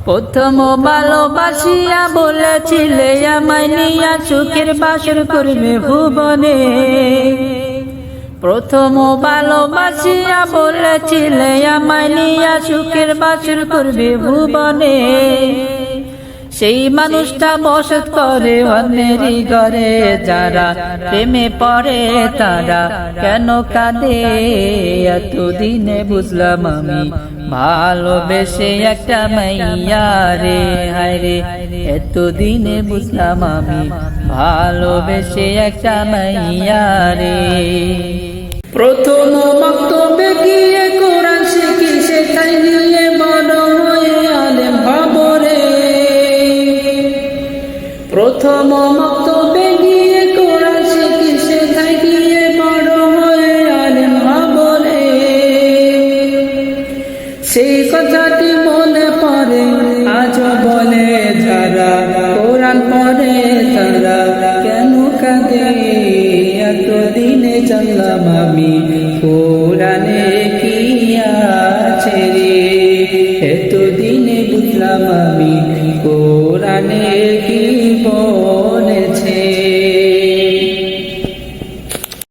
প্রথম ভালোবাসিয়া বলেছিলে আমায় নিয়া সুখের বাসর করবে ভুবনে। প্রথম ভালোবাসিয়া বলেছিলে আমায় নিয়া সুখের বাসর করবে ভুবনে। সেই মানুষটা বসত করে অন্যেরই ঘরে, যারা প্রেমে পড়ে তারা কেন কাঁদে। এতদিনে বুঝলাম আমি ভালোবেসে একটা মাইয়া রে, হায় রে। এতদিনে বুঝলাম আমি ভালোবেসে একটা মাইয়া রে। প্রথম বক্তব্যে গিয়ে কোরআন শিখি, সেটাই নিয়ে বড় হয়ে আলেম হব রে। প্রথম বক্তব্যে গিয়ে কোরআন শিখি, সেটাই গিয়ে বড় হয়ে আলেম হব রে। সেই কথাটি মনে পড়ে আজও বলে যারা কোরআন পড়ে তারা কেন কাঁদে। এতদিনে জানলাম আমি